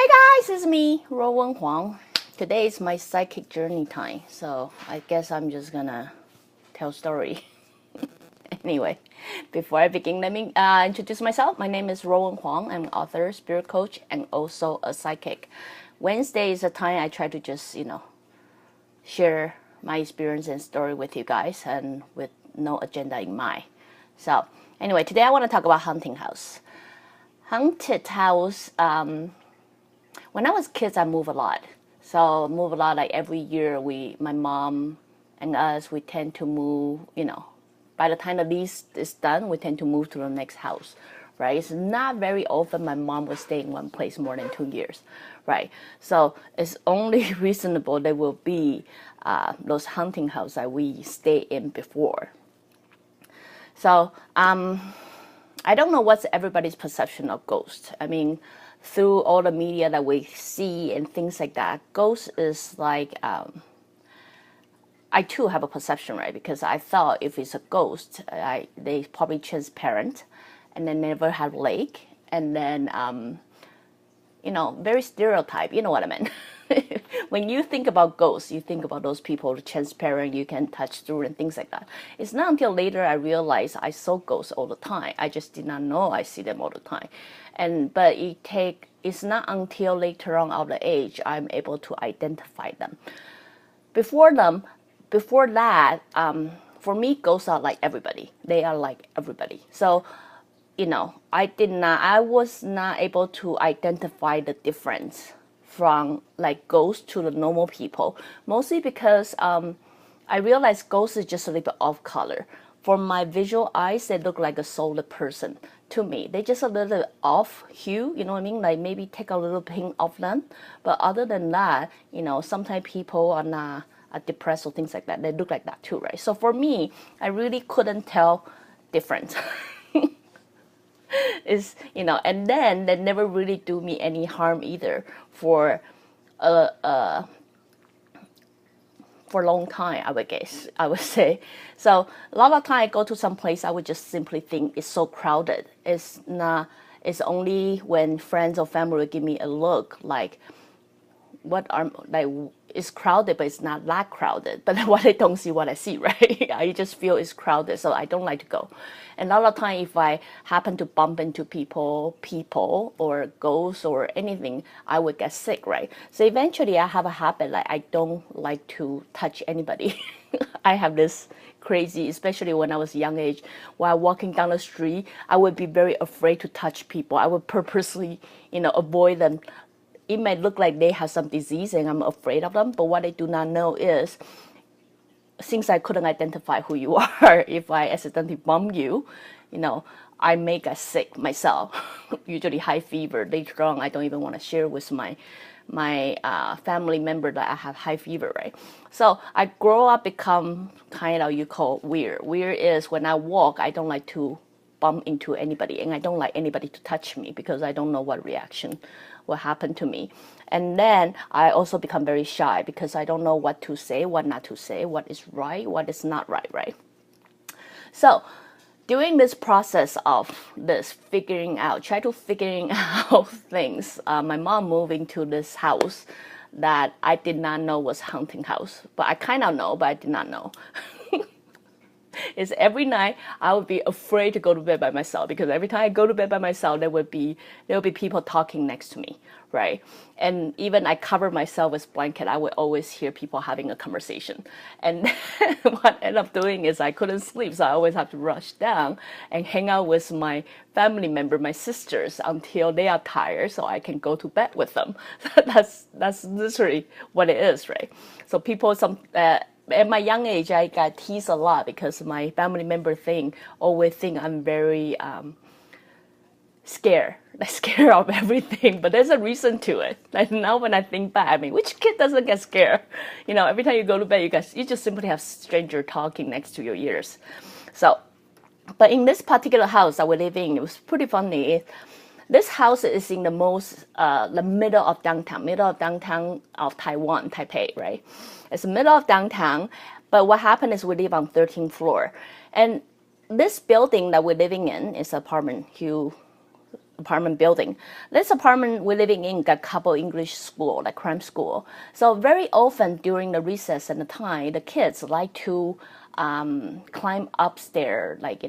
Hey guys, it's me, Ruowen Huang. Today is my psychic journey time, so I guess I'm just gonna tell story. Anyway, before I begin, let me introduce myself. My name is Ruowen Huang. I'm an author, spirit coach, and also a psychic. Wednesday is the time I try to just, share my experience and story with you guys, and with no agenda in mind. So anyway, today I want to talk about haunted house. Haunted house. When I was kids, I move a lot. So move a lot. Like every year, my mom and us, we tend to move. By the time the lease is done, we tend to move to the next house. Right? It's not very often my mom will stay in one place more than 2 years. Right? So it's only reasonable there will be those haunting houses that we stay in before. So I don't know what's everybody's perception of ghosts. I mean, through all the media that we see and things like that, ghost is like, I too have a perception, right? Because I thought if it's a ghost, they probably transparent, and then never have leg, and then, very stereotype, you know what I mean? When you think about ghosts, you think about those people transparent, you can touch through and things like that. It's not until later I realized I saw ghosts all the time. I just did not know I see them all the time. But it's not until later on of the age I'm able to identify them. Before that, for me, ghosts are like everybody. They are like everybody. So, I was not able to identify the difference from like ghosts to the normal people, mostly because I realized ghosts is just a little bit off color. For my visual eyes, they look like a soulless person to me. They're just a little off hue, you know what I mean? Like maybe take a little pink off them. But other than that, sometimes people are not depressed or things like that. They look like that too, right? So for me, I really couldn't tell difference. And then they never really do me any harm either for a long time, I would say. So a lot of time I go to some place, I would just simply think it's so crowded. It's only when friends or family will give me a look like, it's crowded, but it's not that crowded. But what I don't see, what I see, right? I just feel it's crowded, so I don't like to go. And a lot of time, if I happen to bump into people or ghosts or anything, I would get sick, right? So eventually, I have a habit like I don't like to touch anybody. I have this crazy, especially when I was young age, while walking down the street, I would be very afraid to touch people. I would purposely, avoid them. It might look like they have some disease and I'm afraid of them, but what I do not know is, since I couldn't identify who you are, if I accidentally bump you, I may get sick myself. Usually high fever. Later on, I don't even want to share with my family member that I have high fever, right? So I grow up become kind of, you call weird. Weird is when I walk, I don't like to bump into anybody, and I don't like anybody to touch me because I don't know what reaction will happen to me. And then I also become very shy because I don't know what to say, what not to say, what is right, what is not right? So during this process of this figuring out things, my mom moved into this house that I did not know was haunting house, but I kind of know, but I did not know. Is every night I would be afraid to go to bed by myself, because every time I go to bed by myself, there will be people talking next to me, right? And even I cover myself with blanket, I would always hear people having a conversation. And what I ended up doing is I couldn't sleep, so I always have to rush down and hang out with my family member, my sisters, until they are tired, so I can go to bed with them. That's literally what it is, right? So people at my young age, I got teased a lot because my family member always think I'm very scared of everything. But there's a reason to it. Like now when I think back, which kid doesn't get scared? Every time you go to bed, you just simply have stranger talking next to your ears. So, but in this particular house that we live in, it was pretty funny. This house is in the middle of downtown of Taiwan, Taipei, right? It's the middle of downtown, but what happened is we live on 13th floor. And this building that we're living in is an apartment, apartment building. This apartment we're living in got a couple English school, like cram school. So very often during the recess and the time, the kids like to climb upstairs, like,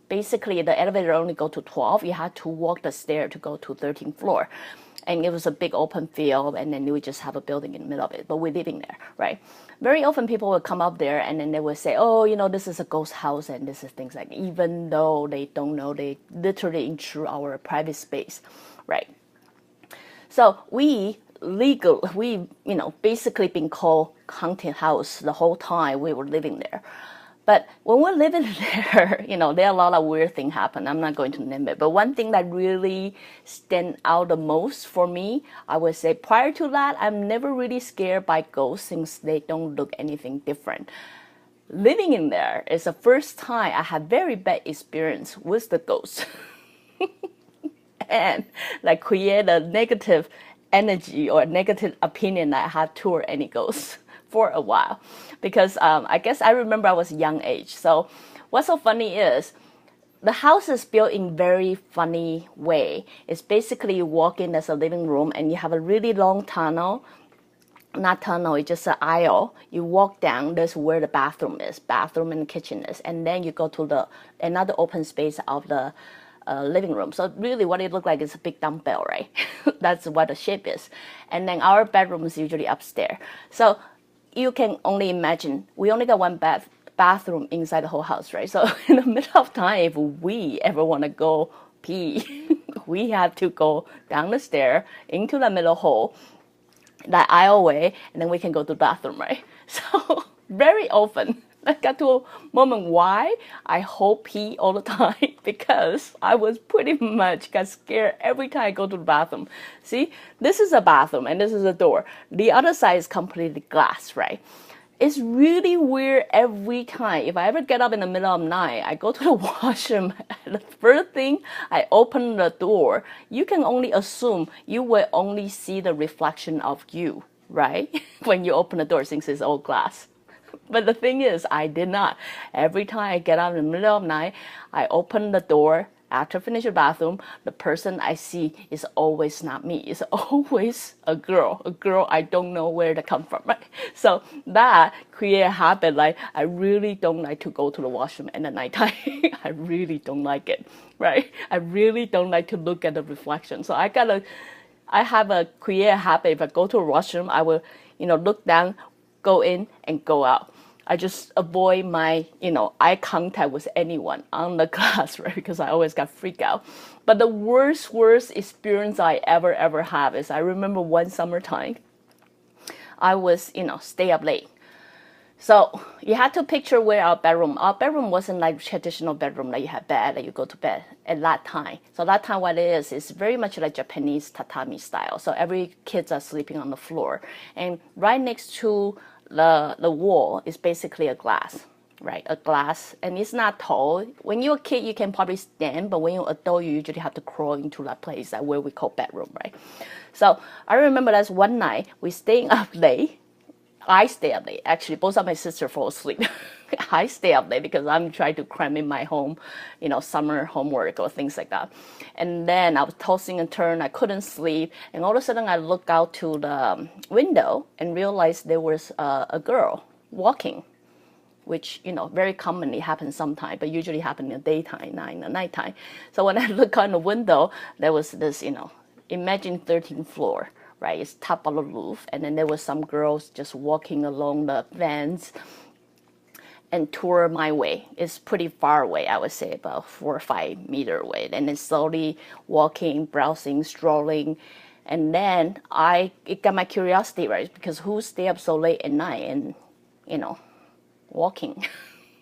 basically the elevator only go to 12. You had to walk the stair to go to 13th floor. And it was a big open field, and then we just have a building in the middle of it, but we're living there, right? Very often people will come up there and then they will say, oh, this is a ghost house and this is things like, even though they don't know, they literally intrude our private space, right? So we basically been called haunted house the whole time we were living there. But when we're living there, there are a lot of weird things happen. I'm not going to name it. But one thing that really stand out the most for me, I would say prior to that, I'm never really scared by ghosts since they don't look anything different. Living in there is the first time I had very bad experience with the ghosts. And like create a negative energy or a negative opinion that I had toward any ghosts for a while, because I guess I remember I was young age. So what's so funny is the house is built in very funny way. It's basically you walk in as a living room and you have a really long tunnel. Not tunnel, it's just an aisle. You walk down, that's where the bathroom and the kitchen is, and then you go to another open space of the living room. So really what it looks like is a big dumbbell, right? That's what the shape is. And then our bedroom is usually upstairs. So you can only imagine, we only got one bathroom inside the whole house, right? So in the middle of time, if we ever want to go pee, we have to go down the stair into the middle hole, that aisle way, and then we can go to the bathroom, right? So very often, I got to a moment why I hold pee all the time, because I was pretty much got scared every time I go to the bathroom. See, this is a bathroom and this is a door. The other side is completely glass, right? It's really weird every time. If I ever get up in the middle of the night, I go to the washroom, the first thing I open the door, you can only assume you will only see the reflection of you, right? When you open the door, since it's all glass. But the thing is, I did not. Every time I get out in the middle of the night, I open the door. After I finish the bathroom, the person I see is always not me. It's always a girl I don't know where to come from, right? So that create a habit, like I really don't like to go to the washroom at the nighttime. I really don't like it, right? I really don't like to look at the reflection. So I have a create a habit. If I go to a washroom, I will, look down, go in and go out. I just avoid my, eye contact with anyone on the glass, right? Because I always got freaked out. But the worst experience I ever have is I remember one summertime, I was, stay up late. So you have to picture where our bedroom wasn't like traditional bedroom that you have bed, that you go to bed at that time. So that time what it is very much like Japanese tatami style. So every kids are sleeping on the floor. And right next to the wall is basically a glass, right? A glass, and it's not tall. When you're a kid, you can probably stand, but when you're an adult, you usually have to crawl into that place, that where we call bedroom, right? So I remember that's one night we staying up late. I stay up late. Actually, both of my sisters fall asleep. I stay up late because I'm trying to cram in my home, summer homework or things like that. And then I was tossing and turning. I couldn't sleep. And all of a sudden, I looked out to the window and realized there was a girl walking, which, very commonly happens sometimes, but usually happen in the daytime, not in the nighttime. So when I look out the window, there was this, imagine 13th floor. Right, it's top of the roof, and then there was some girls just walking along the fence and toward my way. It's pretty far away, I would say, about 4 or 5 meters away. And then slowly walking, browsing, strolling, and then it got my curiosity, right? Because who stay up so late at night and walking,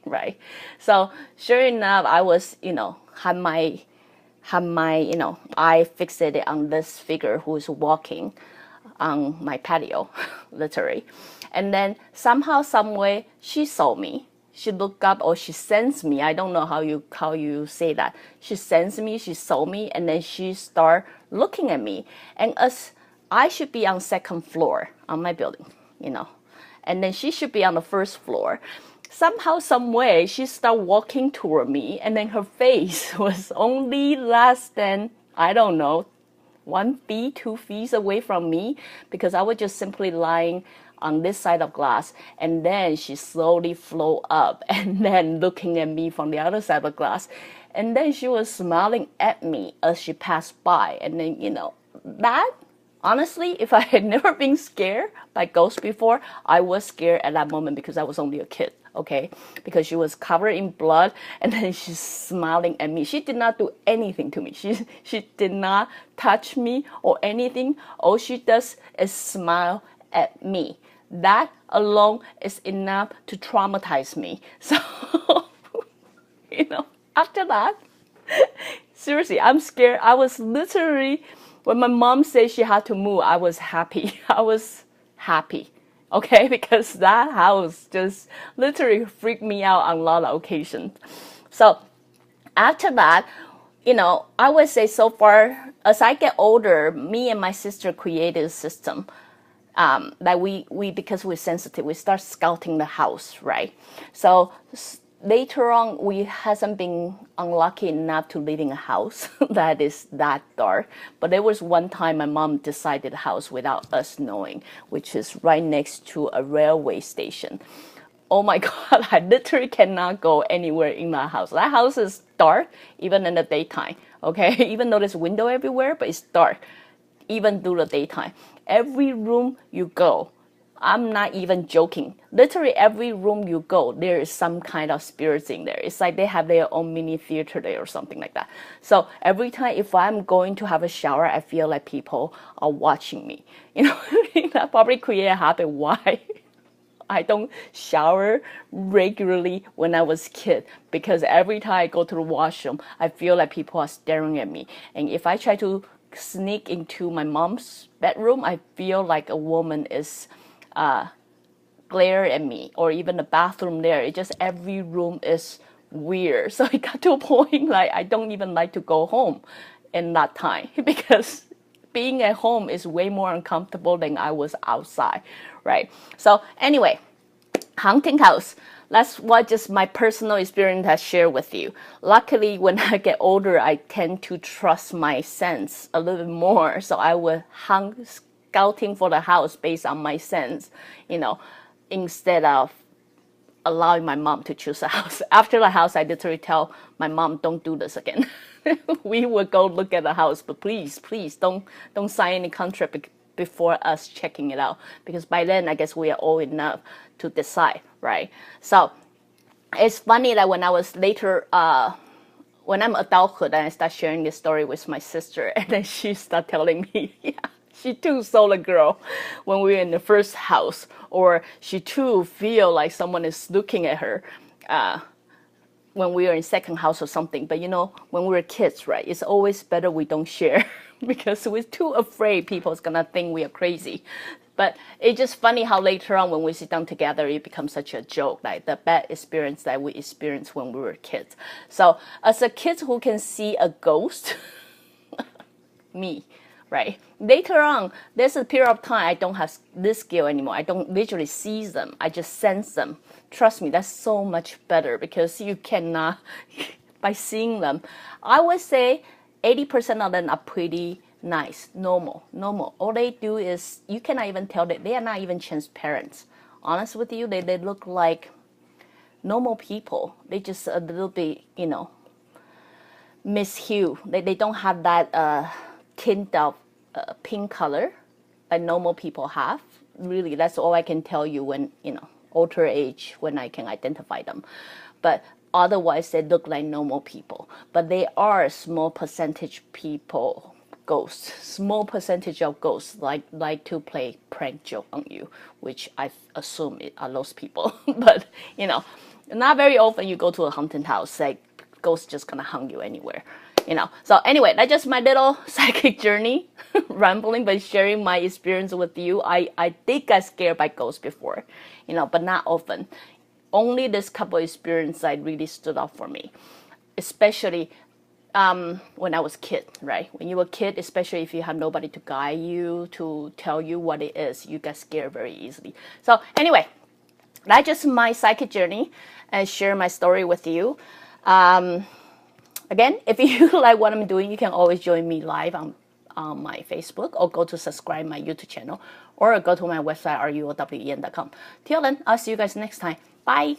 right? So sure enough, I was had my eye fixated on this figure who is walking on my patio, literally. And then somehow, some way, she saw me. She looked up or she sensed me. I don't know how you say that. She sensed me, she saw me, and then she started looking at me. And as I should be on second floor on my building, and then she should be on the first floor. Somehow, some way, she started walking toward me, and then her face was only less than I don't know, 1 feet, 2 feet away from me, because I was just simply lying on this side of glass, and then she slowly flew up and then looking at me from the other side of glass, and then she was smiling at me as she passed by. And then, that, honestly, if I had never been scared by ghosts before, I was scared at that moment because I was only a kid, okay? Because she was covered in blood, and then she's smiling at me. She did not do anything to me. She did not touch me or anything. All she does is smile at me. That alone is enough to traumatize me. So, after that, seriously, I'm scared. I was literally, when my mom said she had to move, I was happy. I was happy, okay? Because that house just literally freaked me out on a lot of occasions. So after that, I would say so far, as I get older, me and my sister created a system that we because we're sensitive, we start scouting the house, right? So later on, we hasn't been unlucky enough to live in a house that is that dark. But there was one time my mom decided the house without us knowing, which is right next to a railway station. Oh my God, I literally cannot go anywhere in that house. That house is dark, even in the daytime, okay? Even though there's window everywhere, but it's dark, even through the daytime. Every room you go, I'm not even joking. Literally every room you go, there is some kind of spirits in there. It's like they have their own mini theater there or something like that. So every time if I'm going to have a shower, I feel like people are watching me. That probably create a habit why I don't shower regularly when I was a kid, because every time I go to the washroom, I feel like people are staring at me. And if I try to sneak into my mom's bedroom, I feel like a woman is glare at me, or even the bathroom there. It just, every room is weird. So it got to a point like I don't even like to go home in that time, because being at home is way more uncomfortable than I was outside, right? So anyway, haunting house. That's what just my personal experience has shared with you. Luckily, when I get older, I tend to trust my sense a little bit more. So I will scouting for the house based on my sense, instead of allowing my mom to choose a house. After the house, I literally tell my mom, don't do this again. We will go look at the house, but please don't sign any contract before us checking it out, because by then I guess we are old enough to decide, right? So it's funny that when I was later, when I'm adulthood, and I start sharing this story with my sister, and then she start telling me, yeah, she too saw a girl when we were in the first house, or she too feel like someone is looking at her when we were in second house or something. But when we were kids, right, it's always better we don't share because we're too afraid people's gonna think we are crazy. But it's just funny how later on when we sit down together, it becomes such a joke, like the bad experience that we experienced when we were kids. So as a kid who can see a ghost, me, right? Later on, there's a period of time I don't have this skill anymore. I don't visually see them. I just sense them. Trust me, that's so much better, because you cannot, by seeing them, I would say 80% of them are pretty nice, normal. All they do is, you cannot even tell that they are not even transparent. Honest with you, they look like normal people. They just a little bit, mishue. They don't have that tint of pink color like normal people have. Really, that's all I can tell you when, older age, when I can identify them. But otherwise, they look like normal people. But they are a small percentage people, ghosts. Small percentage of ghosts like to play prank joke on you, which I assume are those people. But, not very often you go to a haunted house, like ghosts just gonna haunt you anywhere. So anyway, that's just my little psychic journey, rambling, but sharing my experience with you. I did get scared by ghosts before, but not often. Only this couple experience that really stood out for me, especially when I was a kid, right? When you were a kid, especially if you have nobody to guide you, to tell you what it is, you get scared very easily. So anyway, that's just my psychic journey, and share my story with you. Again, if you like what I'm doing, you can always join me live on my Facebook, or go to subscribe my YouTube channel, or go to my website, ruowen.com. Till then, I'll see you guys next time. Bye!